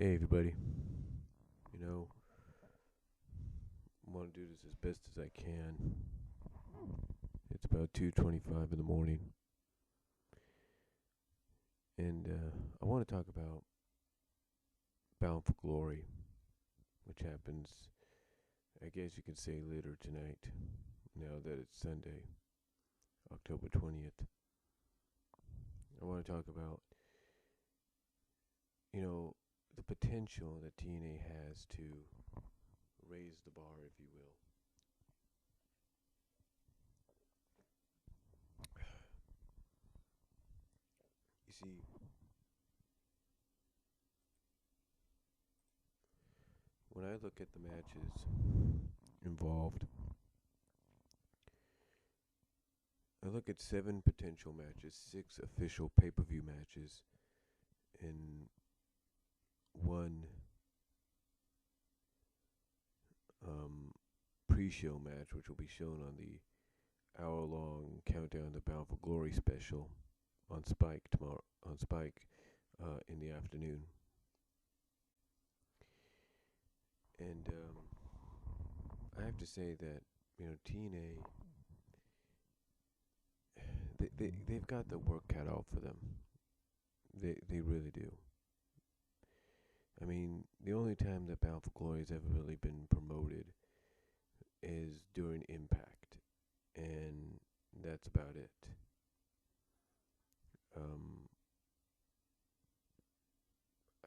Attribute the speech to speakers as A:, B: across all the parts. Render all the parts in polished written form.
A: Hey everybody, you know, I want to do this as best as I can. It's about 2:25 in the morning, and I want to talk about Bound for Glory, which happens, I guess you can say, later tonight. Now that it's Sunday, October 20th, I want to talk about, the potential that TNA has to raise the bar, if you will. You see, when I look at the matches involved, I look at 7 potential matches, 6 official pay-per-view matches, and 1 pre-show match, which will be shown on the hour-long Countdown to Bound for Glory special on Spike tomorrow. On Spike in the afternoon, and I have to say that TNA, they've got the work cut out for them. They really do. I mean, the only time that Bound for Glory has ever really been promoted is during Impact, and that's about it.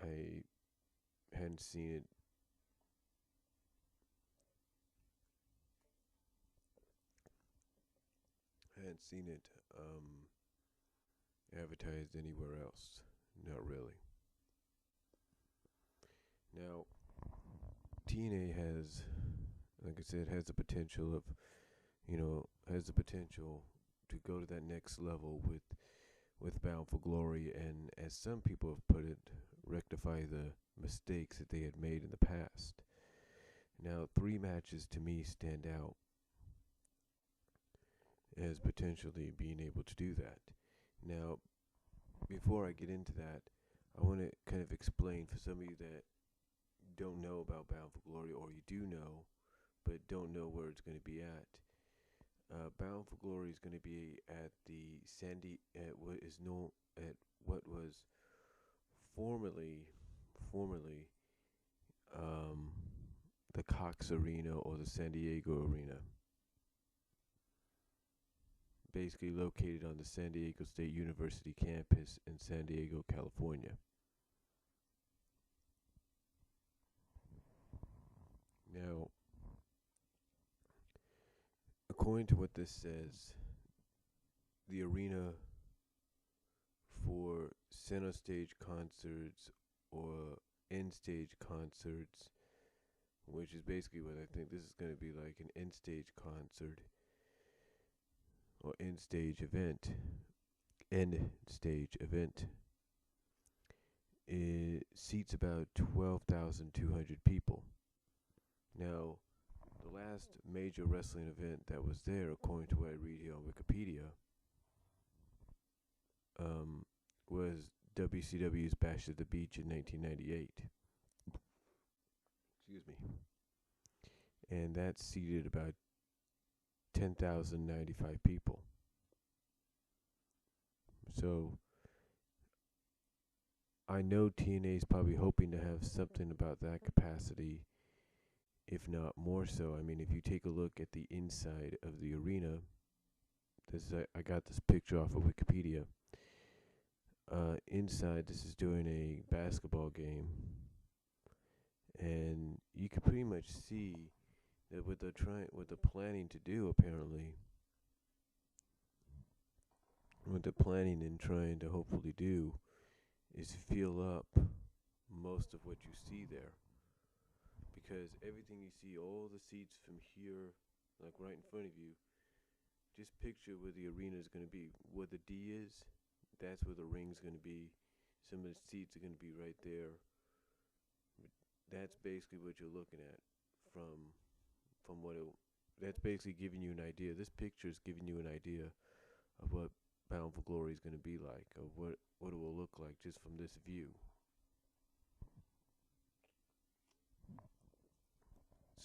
A: I hadn't seen it. I hadn't seen it advertised anywhere else. Not really. Now, TNA has, like I said, has the potential of, has the potential to go to that next level with Bound for Glory, and as some people have put it, rectify the mistakes that they had made in the past. Now, 3 matches to me stand out as potentially being able to do that. Now, before I get into that, I want to kind of explain for some of you that don't know about Bound for Glory, or you do know, but don't know where it's going to be at. Bound for Glory is going to be at the what was formerly the Cox Arena, or the San Diego Arena, basically located on the San Diego State University campus in San Diego, California. Now, according to what this says, the arena for center stage concerts or end stage concerts, which is basically what I think this is going to be like, an end stage concert or end stage event. It seats about 12,200 people. Now, the last major wrestling event that was there, according to what I read here on Wikipedia, was WCW's Bash at the Beach in 1998. Excuse me. And that seated about 10,095 people. So I know TNA is probably hoping to have something about that capacity, if not more so. I mean, if you take a look at the inside of the arena, I got this picture off of Wikipedia. Inside, this is during a basketball game, and you can pretty much see that what they're planning to do, apparently, what they're planning and trying to hopefully do, is fill up most of what you see there. Because everything you see, all the seats from here, like right in front of you, just picture where the arena is going to be. Where the D is, that's where the ring's going to be. Some of the seats are going to be right there. That's basically what you're looking at from what it. That's basically giving you an idea. This picture is giving you an idea of what Bound for Glory is going to be like, of what it will look like just from this view.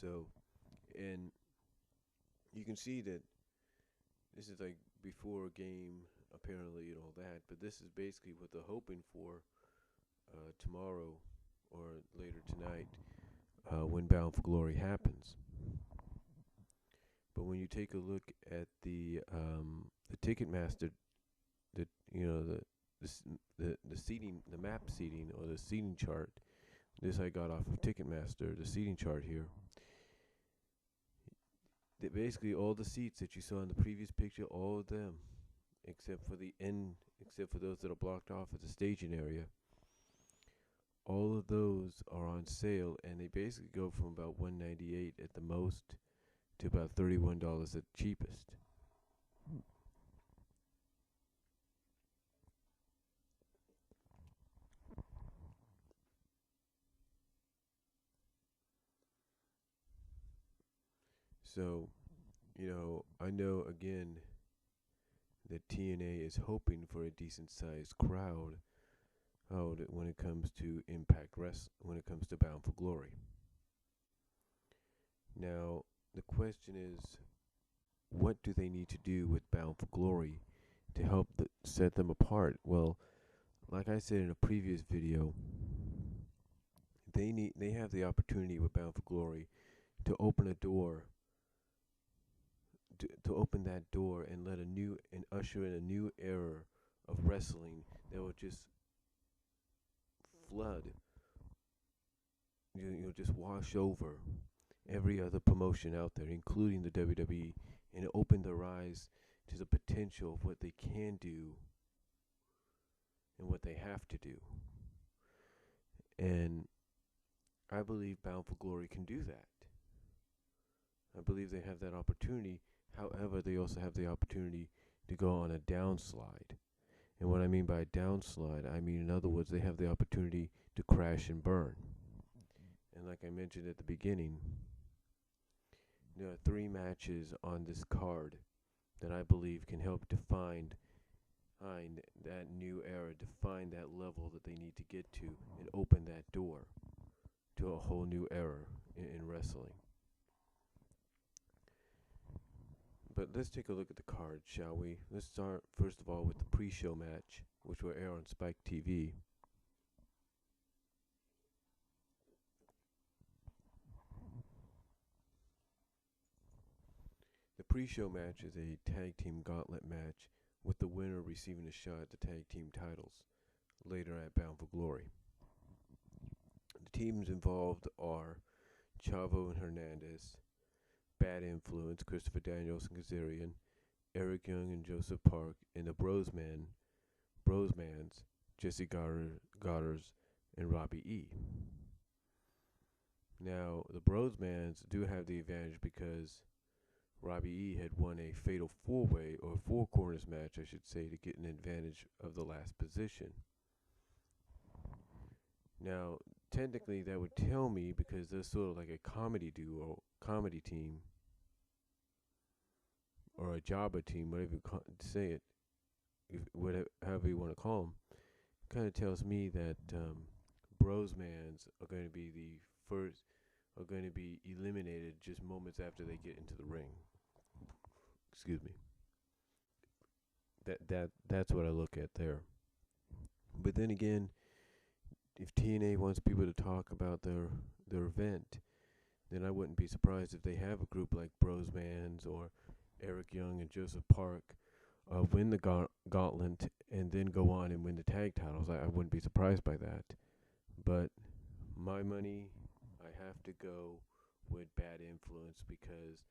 A: So, and you can see that this is like before a game, apparently, and all that. But this is basically what they're hoping for tomorrow or later tonight when Bound for Glory happens. But when you take a look at the Ticketmaster, the you know the seating, the map seating or the seating chart. This I got off of Ticketmaster, the seating chart here. That basically all the seats that you saw in the previous picture, all of them, except for the end, except for those that are blocked off at the staging area, all of those are on sale, and they basically go from about $198 at the most to about $31 at the cheapest. So, I know again that TNA is hoping for a decent sized crowd when it comes to when it comes to Bound for Glory. Now, the question is, what do they need to do with Bound for Glory to help set them apart? Well, like I said in a previous video, they have the opportunity with Bound for Glory to open a door, to open that door and usher in a new era of wrestling that will just flood, just wash over every other promotion out there, including the WWE, and open their eyes to the potential of what they can do and what they have to do. And I believe Bound for Glory can do that. I believe they have that opportunity. However, they also have the opportunity to go on a downslide. And what I mean by downslide, I mean, in other words, they have the opportunity to crash and burn. And like I mentioned at the beginning, there are 3 matches on this card that I believe can help define that new era, define that level that they need to get to, and open that door to a whole new era in wrestling. But let's take a look at the card, shall we? Let's start, first of all, with the pre-show match, which will air on Spike TV. The pre-show match is a tag team gauntlet match, with the winner receiving a shot at the tag team titles later at Bound for Glory. The teams involved are Chavo and Hernandez, Bad Influence, Christopher Daniels and Kazarian, Eric Young and Joseph Park, and the Brosmans, Jesse Goddard, and Robbie E. Now, the Brosmans do have the advantage because Robbie E had won a fatal 4-way, or 4 corners match, I should say, to get an advantage of the last position. Now, technically, that would tell me, because they're sort of like a comedy team, or a jobber team, whatever you say it, however you want to call them, kind of tells me that Brosmans are going to be eliminated just moments after they get into the ring. Excuse me. That's what I look at there. But then again, if TNA wants people to talk about their event, then I wouldn't be surprised if they have a group like Brosmans or Eric Young and Joseph Park win the gauntlet and then go on and win the tag titles. I wouldn't be surprised by that. But my money, I have to go with Bad Influence, because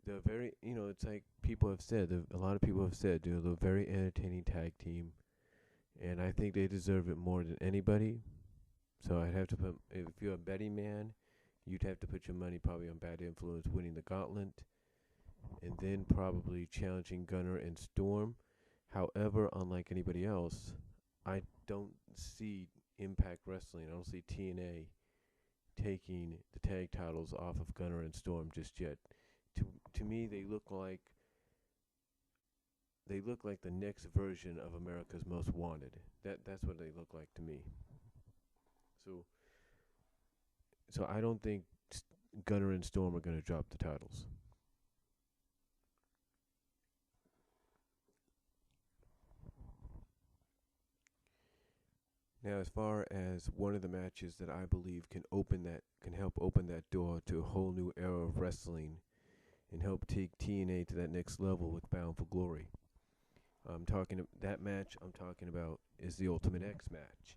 A: they're very, it's like people have said, a lot of people have said, they're a very entertaining tag team, and I think they deserve it more than anybody. So I'd have to put, if you're a betting man, you'd have to put your money probably on Bad Influence winning the gauntlet, and then probably challenging Gunner and Storm. However, unlike anybody else, I don't see Impact Wrestling, I don't see TNA taking the tag titles off of Gunner and Storm just yet. To me, they look like the next version of America's Most Wanted. That's what they look like to me. So I don't think Gunner and Storm are going to drop the titles. Now, as far as one of the matches that I believe can help open that door to a whole new era of wrestling and help take TNA to that next level with Bound for Glory. That match I'm talking about is the Ultimate X match,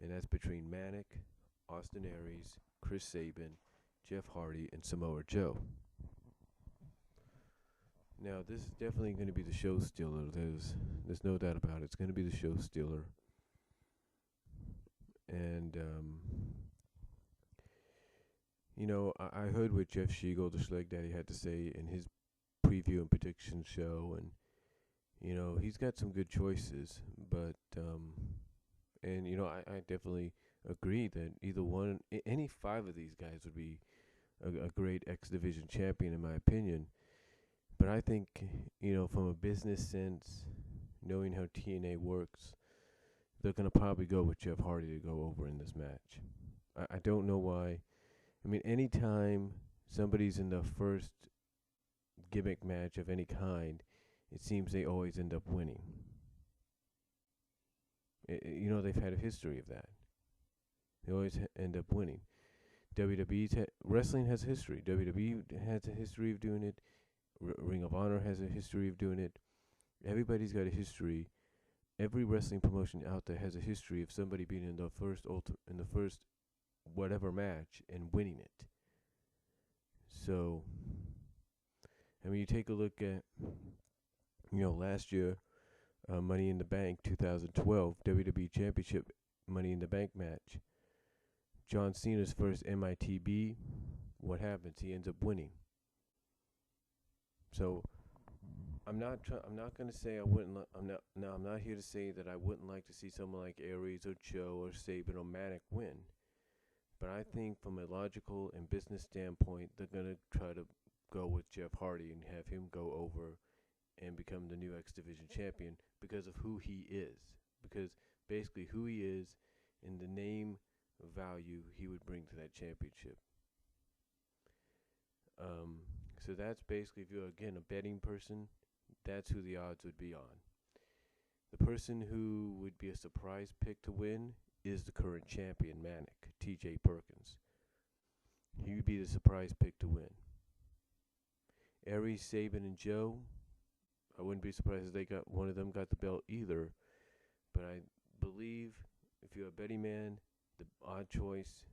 A: and that's between Manic, Austin Aries, Chris Sabin, Jeff Hardy, and Samoa Joe. Now, this is definitely going to be the show stealer. There's no doubt about it. It's going to be the show stealer, and I heard what Jeff Shiegel, the Schleg Daddy, had to say in his preview and prediction show, and he's got some good choices, but I definitely agree that any five of these guys would be a great X Division champion in my opinion. But I think, from a business sense, knowing how TNA works, they're gonna probably go with Jeff Hardy to go over in this match. I don't know why. I mean, anytime somebody's in the first gimmick match of any kind, it seems they always end up winning. They've had a history of that. They always end up winning. Wrestling has a history. WWE has a history of doing it. Ring of Honor has a history of doing it. Everybody's got a history. Every wrestling promotion out there has a history of somebody being in the first whatever match and winning it. So, I mean, you take a look at last year, Money in the Bank 2012 WWE Championship Money in the Bank match. John Cena's first MITB. What happens? He ends up winning. So I'm not going to say I wouldn't. I'm not here to say that I wouldn't like to see someone like Aries or Joe or Sabin or Manic win. But I think from a logical and business standpoint, they're going to try to go with Jeff Hardy and have him go over and become the new X Division champion because of who he is. Because basically who he is and the name value he would bring to that championship. So that's basically, if you're, again, a betting person, that's who the odds would be on. The person who would be a surprise pick to win is the current champion, Manic, TJ Perkins. He would be the surprise pick to win. Aries, Sabin, and Joe, I wouldn't be surprised if one of them got the belt either. But I believe if you're a betting man, the odd choice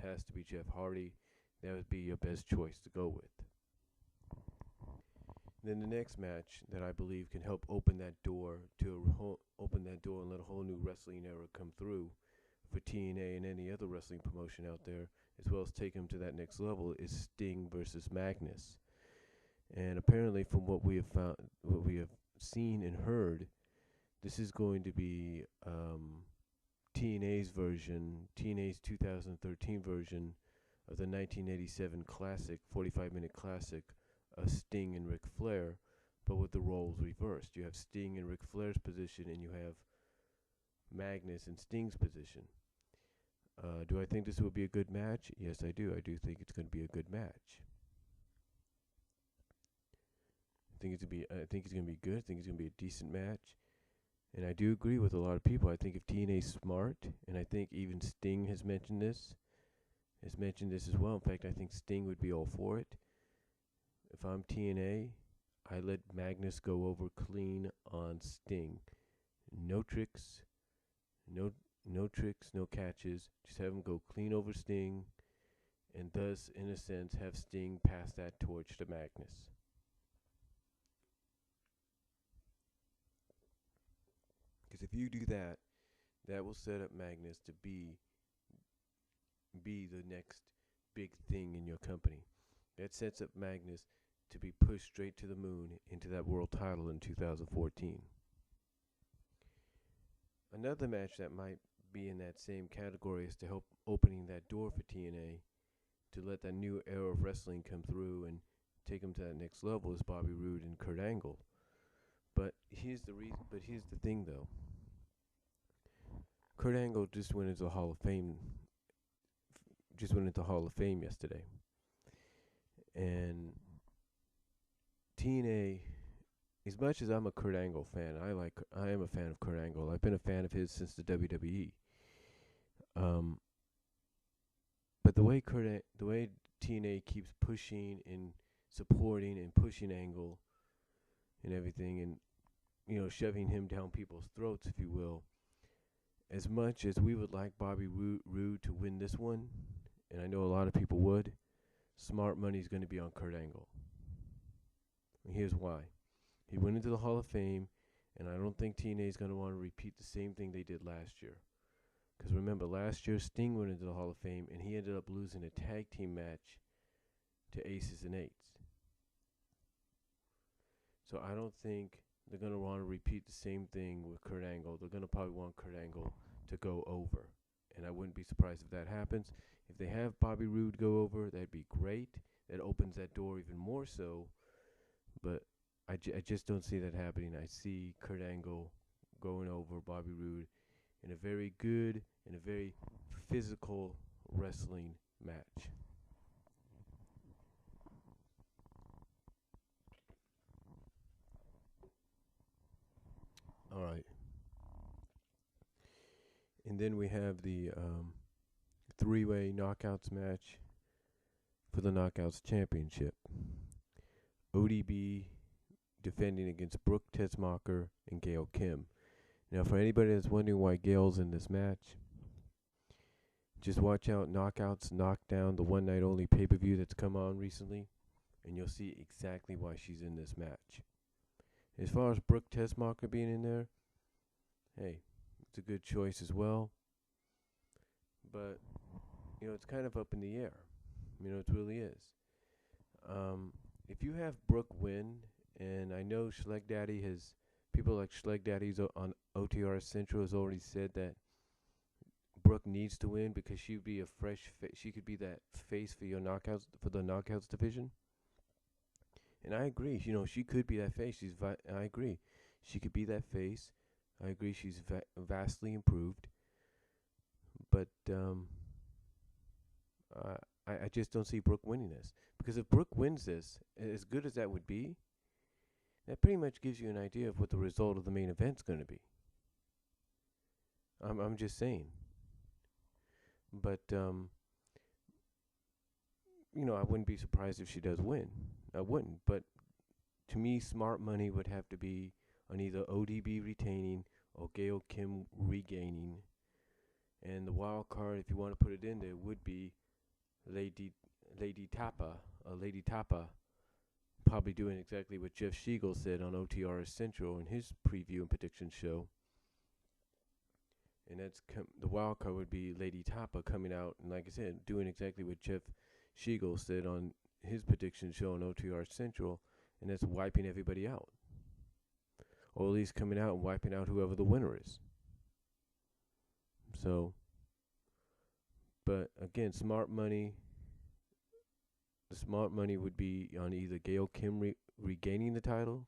A: has to be Jeff Hardy. That would be your best choice to go with. Then the next match that I believe can help open that door and let a whole new wrestling era come through for TNA and any other wrestling promotion out there, as well as take them to that next level, is Sting versus Magnus. And apparently, from what we have seen and heard, this is going to be TNA's 2013 version of the 1987 classic, 45-minute classic of Sting and Ric Flair, but with the roles reversed. You have Sting in Ric Flair's position, and you have Magnus in Sting's position. Do I think this will be a good match? Yes, I do. I do think it's going to be a good match. I think it's going to be good. I think it's going to be a decent match. And I do agree with a lot of people. I think if TNA's smart, and I think even Sting has mentioned this as well. In fact, I think Sting would be all for it. If I'm TNA, I let Magnus go over clean on Sting. No tricks, no catches. Just have him go clean over Sting, and thus, in a sense, have Sting pass that torch to Magnus. Because if you do that, that will set up Magnus to be the next big thing in your company. That sets up Magnus to be pushed straight to the moon into that world title in 2014. Another match that might be in that same category as to help opening that door for TNA to let that new era of wrestling come through and take them to that next level is Bobby Roode and Kurt Angle. But here's the thing though. Kurt Angle just went into the Hall of Fame just went into Hall of Fame yesterday. And TNA, as much as I'm a Kurt Angle fan, I am a fan of Kurt Angle. I've been a fan of his since the WWE. But the way TNA keeps pushing and supporting and pushing Angle and everything, and shoving him down people's throats, if you will. As much as we would like Bobby Roode to win this one, and I know a lot of people would, smart money is going to be on Kurt Angle. And here's why. He went into the Hall of Fame, and I don't think TNA is going to want to repeat the same thing they did last year. Because remember, last year Sting went into the Hall of Fame, and he ended up losing a tag team match to Aces and Eights. So I don't think they're going to want to repeat the same thing with Kurt Angle. They're going to probably want Kurt Angle to go over. And I wouldn't be surprised if that happens. If they have Bobby Roode go over, that'd be great. That opens that door even more so. But I just don't see that happening. I see Kurt Angle going over Bobby Roode in a very good and a very physical wrestling match. All right. And then we have the three-way knockouts match for the Knockouts Championship. ODB defending against Brooke Tessmacher and Gail Kim. Now, for anybody that's wondering why Gail's in this match, just watch out. Knockouts knocked down the one night only pay-per-view that's come on recently, and you'll see exactly why she's in this match. As far as Brooke Tessmacher being in there, hey, it's a good choice as well. But, it's kind of up in the air. It really is. If you have Brooke win, and I know people like Schleg Daddy's on OTR Central has already said that Brooke needs to win because she'd be a fresh she could be that face for the knockouts division. And I agree, she could be that face. I agree. She could be that face. I agree she's vastly improved. But I just don't see Brooke winning this. Because if Brooke wins this, as good as that would be, that pretty much gives you an idea of what the result of the main event's going to be. I'm just saying. But, I wouldn't be surprised if she does win. I wouldn't. But to me, smart money would have to be on either ODB retaining or Gail Kim regaining. And the wild card, if you want to put it in there, would be Lady Tapa, probably doing exactly what Jeff Siegel said on OTR Central in his preview and prediction show. And the wild card would be Lady Tapa coming out and, like I said, doing exactly what Jeff Siegel said on his prediction show on OTR Central, and that's wiping everybody out. Or at least coming out and wiping out whoever the winner is. So, but again, the smart money would be on either Gail Kim regaining the title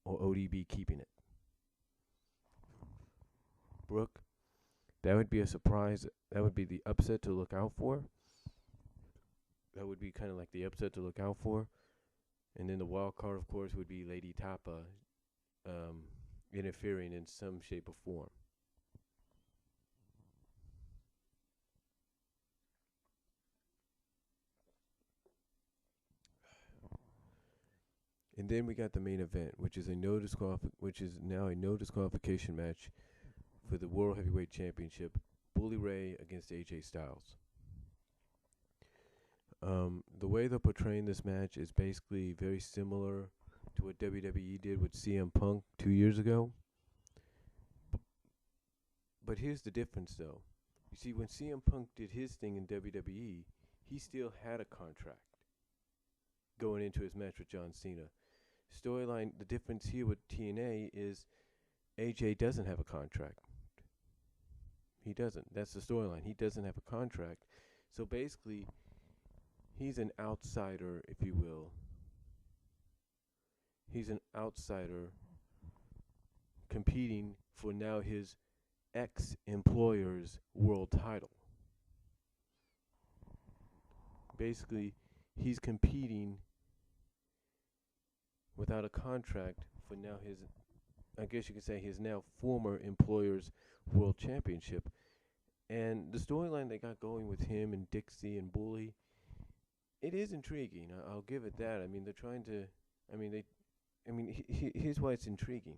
A: or ODB keeping it. Brooke, that would be a surprise. That would be the upset to look out for. That would be kind of like the upset to look out for. And then the wild card, of course, would be Lady Tapa interfering in some shape or form. And then we got the main event, which is now a no disqualification match for the World Heavyweight Championship, Bully Ray against AJ Styles. The way they're portraying this match is basically very similar to what WWE did with CM Punk 2 years ago. But here's the difference, though. You see, when CM Punk did his thing in WWE, he still had a contract going into his match with John Cena. Storyline, the difference here with TNA is AJ doesn't have a contract. He doesn't. That's the storyline. He doesn't have a contract. So basically, he's an outsider, if you will. He's an outsider competing for now his ex-employer's world title. basically he's competing without a contract for now his, I guess you could say, his now former employer's world championship. And the storyline they got going with him and Dixie and Bully, it is intriguing. I'll give it that. I mean, they're trying to. I mean, here's why it's intriguing.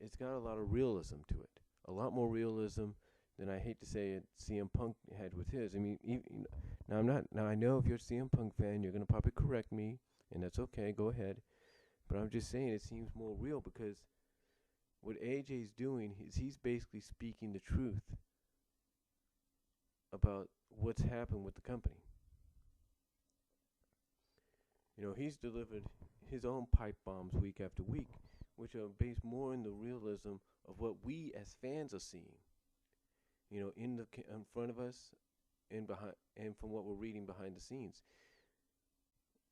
A: It's got a lot of realism to it. A lot more realism than I hate to say it. CM Punk had with his. I mean, now I'm not. Now I know if you're a CM Punk fan, you're gonna probably correct me, and that's okay. Go ahead. But I'm just saying it seems more real because what AJ's doing is he's basically speaking the truth about what's happened with the company. You know, he's delivered his own pipe bombs week after week, which are based more in the realism of what we as fans are seeing. You know, in front of us, and behind, and from what we're reading behind the scenes.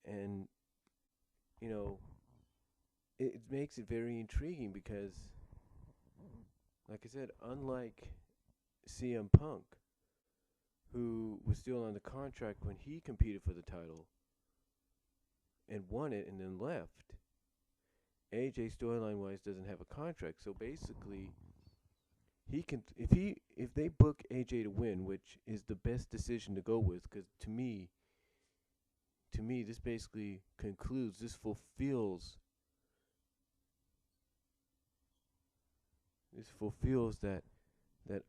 A: And you know, it makes it very intriguing because, like I said, unlike CM Punk, who was still on the contract when he competed for the title and won it and then left, AJ storyline wise doesn't have a contract. So basically, he can if they book AJ to win, which is the best decision to go with, because to me this basically concludes, this fulfills that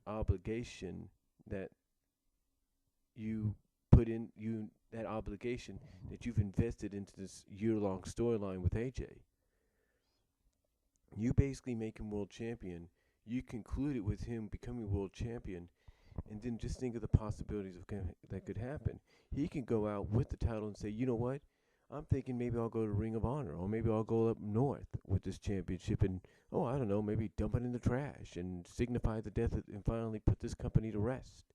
A: obligation that you put in, that obligation that you've invested into this year-long storyline with AJ. You basically make him world champion. You conclude it with him becoming world champion, and then just think of the possibilities that could happen. He can go out with the title and say, you know what? I'm thinking maybe I'll go to Ring of Honor, or maybe I'll go up north with this championship and, oh, I don't know, maybe dump it in the trash and signify the death and finally put this company to rest.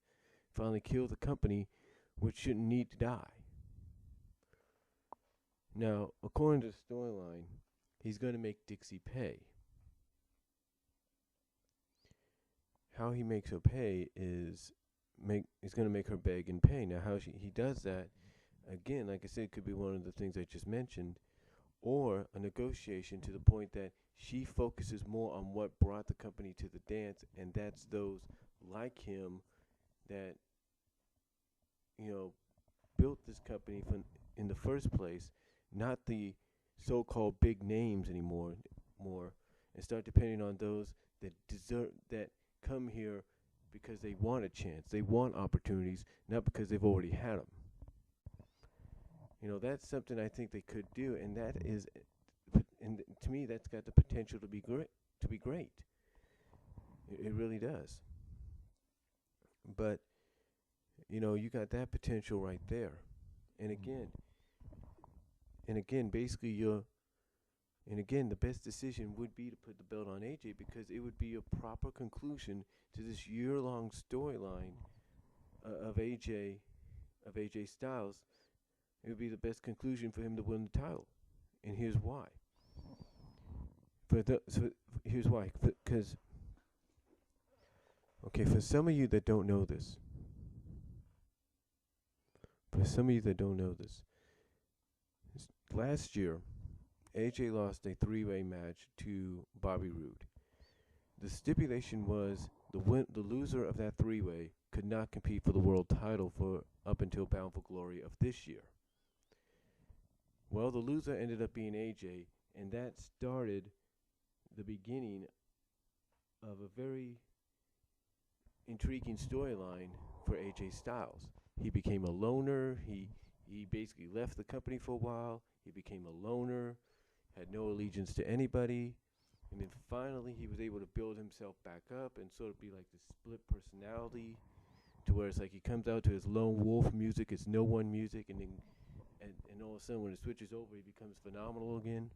A: Finally kill the company, which shouldn't need to die. Now, according to the storyline, he's going to make Dixie pay. How he makes her pay is he's going to make her beg and pay. Now, how he does that, again, like I said, could be one of the things I just mentioned, or a negotiation to the point that she focuses more on what brought the company to the dance, and that's those like him that, you know, built this company in the first place, not the so-called big names anymore, and start depending on those that come here because they want a chance, they want opportunities, not because they've already had them. You know, that's something I think they could do, and that is, and to me, that's got the potential to be great. It really does. But you know, you got that potential right there. And again, basically the best decision would be to put the belt on AJ, because it would be a proper conclusion to this year-long storyline of AJ Styles. It would be the best conclusion for him to win the title, and here's why. Here's why. Because, okay, for some of you that don't know this, last year, AJ lost a three-way match to Bobby Roode. The stipulation was the loser of that three-way could not compete for the world title for up until Bound for Glory of this year. Well, the loser ended up being AJ, and that started the beginning of a very intriguing storyline for AJ Styles. He became a loner. He basically left the company for a while. He became a loner, had no allegiance to anybody, and then finally he was able to build himself back up and sort of be like this split personality, to where it's like he comes out to his lone wolf music, it's no one music, and then and all of a sudden when it switches over, he becomes phenomenal again.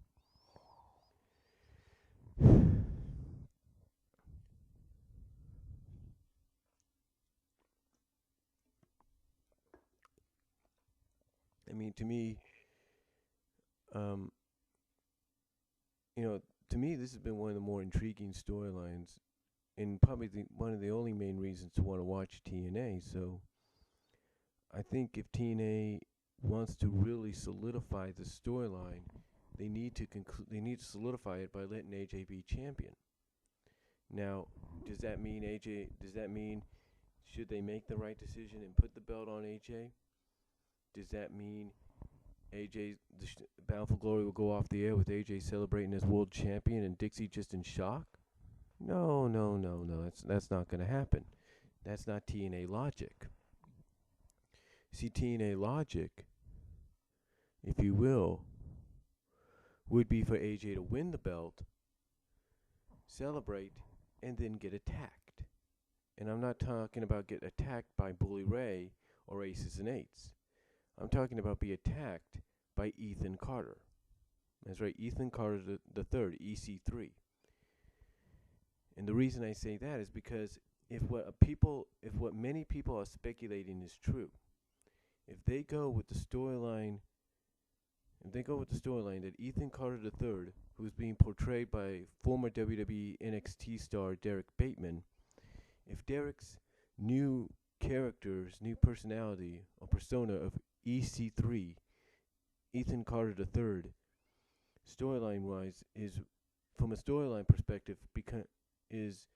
A: I mean, to me, you know, to me, this has been one of the more intriguing storylines, and probably one of the only main reasons to want to watch TNA. So, I think if TNA wants to really solidify the storyline, they need to solidify it by letting AJ be champion. Now, does that mean should they make the right decision and put the belt on AJ? Does that mean Bound for Glory will go off the air with AJ celebrating as world champion and Dixie just in shock? No. That's not going to happen. That's not TNA logic. See, TNA logic, if you will, would be for AJ to win the belt, celebrate, and then get attacked. And I'm not talking about get attacked by Bully Ray or Aces and Eights. I'm talking about be attacked by Ethan Carter. That's right, Ethan Carter the third, EC3. And the reason I say that is because if what many people are speculating is true, if they go with the storyline that Ethan Carter III, who's being portrayed by former WWE NXT star Derek Bateman, if Derek's new character's new personality or persona of EC3, Ethan Carter III, storyline-wise, is from a storyline perspective is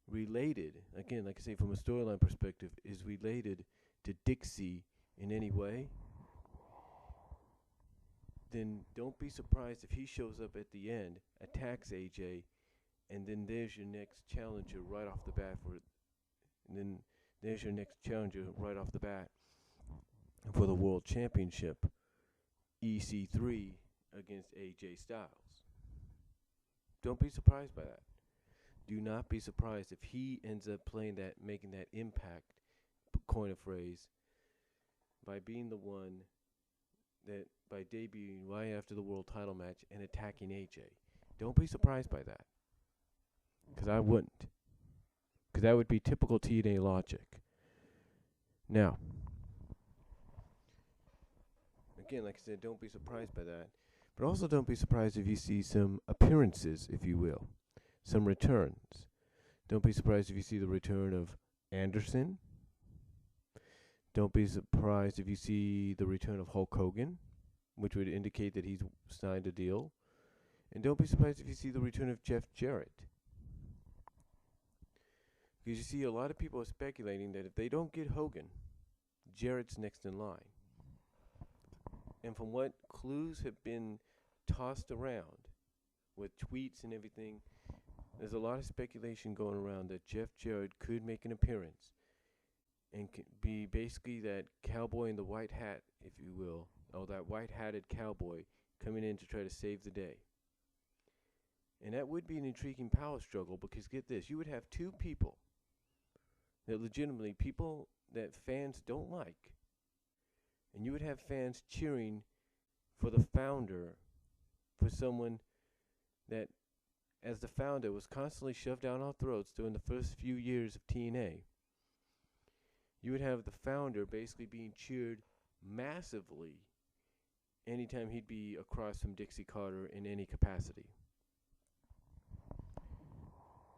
A: related, again, like I say, from a storyline perspective, is related to Dixie in any way, then don't be surprised if he shows up at the end, attacks AJ, and then there's your next challenger right off the bat for the World Championship, EC3 against AJ Styles. Don't be surprised by that. Do not be surprised if he ends up making that impact, coin a phrase, by being the one by debuting right after the world title match and attacking AJ. Don't be surprised by that. Because I wouldn't. Because that would be typical TNA logic. Now, again, like I said, don't be surprised by that. But also don't be surprised if you see some appearances, if you will. Some returns. Don't be surprised if you see the return of Anderson. Don't be surprised if you see the return of Hulk Hogan, which would indicate that he's signed a deal. And don't be surprised if you see the return of Jeff Jarrett. Because you see, a lot of people are speculating that if they don't get Hogan, Jarrett's next in line. And from what clues have been tossed around with tweets and everything, there's a lot of speculation going around that Jeff Jarrett could make an appearance and be basically that cowboy in the white hat, if you will, or that white-hatted cowboy coming in to try to save the day. And that would be an intriguing power struggle, because get this, you would have two people that legitimately, people that fans don't like, and you would have fans cheering for the founder, for someone that, as the founder, was constantly shoved down our throats during the first few years of TNA. You would have the founder basically being cheered massively anytime he'd be across from Dixie Carter in any capacity.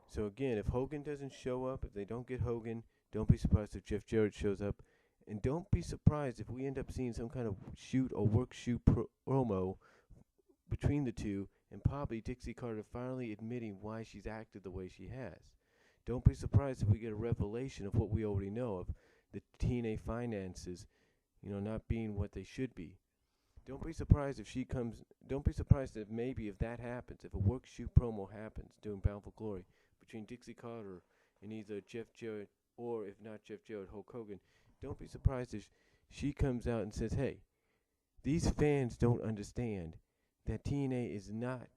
A: So again, if Hogan doesn't show up, if they don't get Hogan, don't be surprised if Jeff Jarrett shows up. And don't be surprised if we end up seeing some kind of shoot or work shoot promo between the two, and probably Dixie Carter finally admitting why she's acted the way she has. Don't be surprised if we get a revelation of what we already know of the TNA finances, not being what they should be. Don't be surprised if don't be surprised if maybe if that happens, if a work shoot promo happens during Bound for Glory between Dixie Carter and either Jeff Jarrett or, if not Jeff Jarrett, Hulk Hogan. Don't be surprised if she comes out and says, hey, these fans don't understand that TNA is not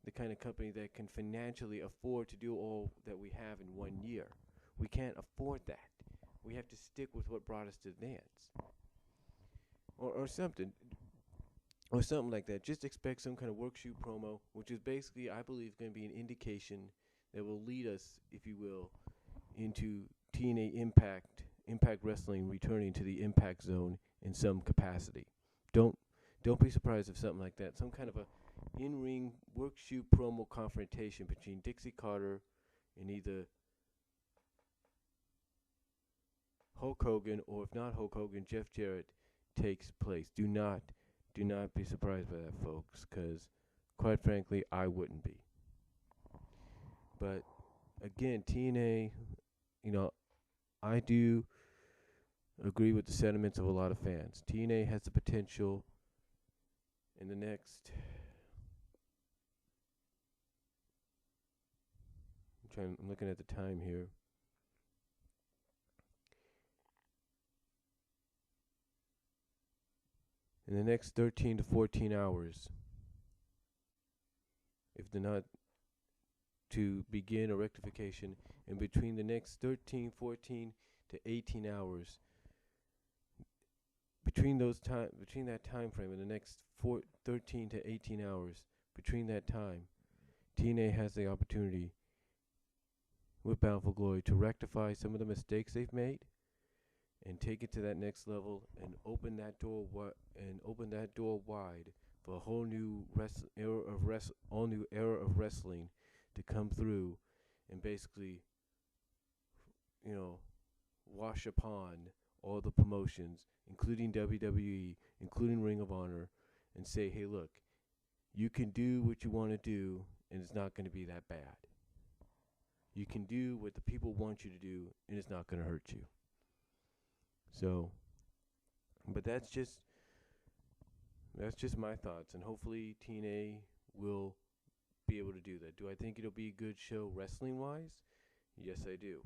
A: the kind of company that can financially afford to do all that we have in 1 year. We can't afford that. We have to stick with what brought us to the dance. Or something. Or something like that. Just expect some kind of work shoot promo, which is basically, I believe, going to be an indication that will lead us, if you will, into TNA Impact Wrestling returning to the Impact Zone in some capacity. Don't be surprised if something like that, some kind of a in-ring work shoot promo confrontation between Dixie Carter and either Hulk Hogan, or if not Hulk Hogan, Jeff Jarrett, takes place. Do not be surprised by that, folks, because quite frankly, I wouldn't be. But again, TNA, you know, I do agree with the sentiments of a lot of fans. TNA has the potential in the next. I'm looking at the time here. In the next 13 to 14 hours, if they're not to begin a rectification, in between the next 13, 14 to 18 hours, between that time frame, in the next 13 to 18 hours, between that time, TNA has the opportunity with Bound for Glory to rectify some of the mistakes they've made and take it to that next level and open that door wide for a whole new era of wrestling to come through and basically, wash upon all the promotions, including WWE, including Ring of Honor, and say, hey, look, you can do what you want to do, and it's not going to be that bad. You can do what the people want you to do, and it's not going to hurt you. So, but that's just my thoughts, and hopefully TNA will be able to do that. Do I think it'll be a good show wrestling-wise? Yes, I do.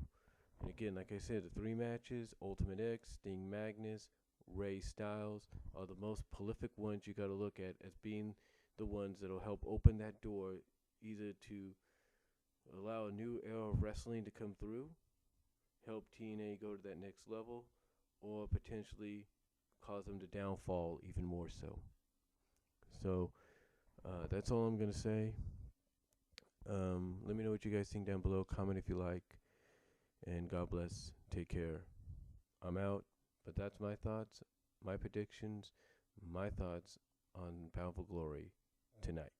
A: And again, like I said, the 3 matches, Ultimate X, Sting Magnus, Ray Styles, are the most prolific ones you got to look at as being the ones that will help open that door, either to allow a new era of wrestling to come through, help TNA go to that next level, or potentially cause them to downfall even more so. So that's all I'm going to say. Let me know what you guys think down below. Comment if you like. And God bless. Take care. I'm out. But that's my thoughts, my predictions, my thoughts on Bound for Glory tonight.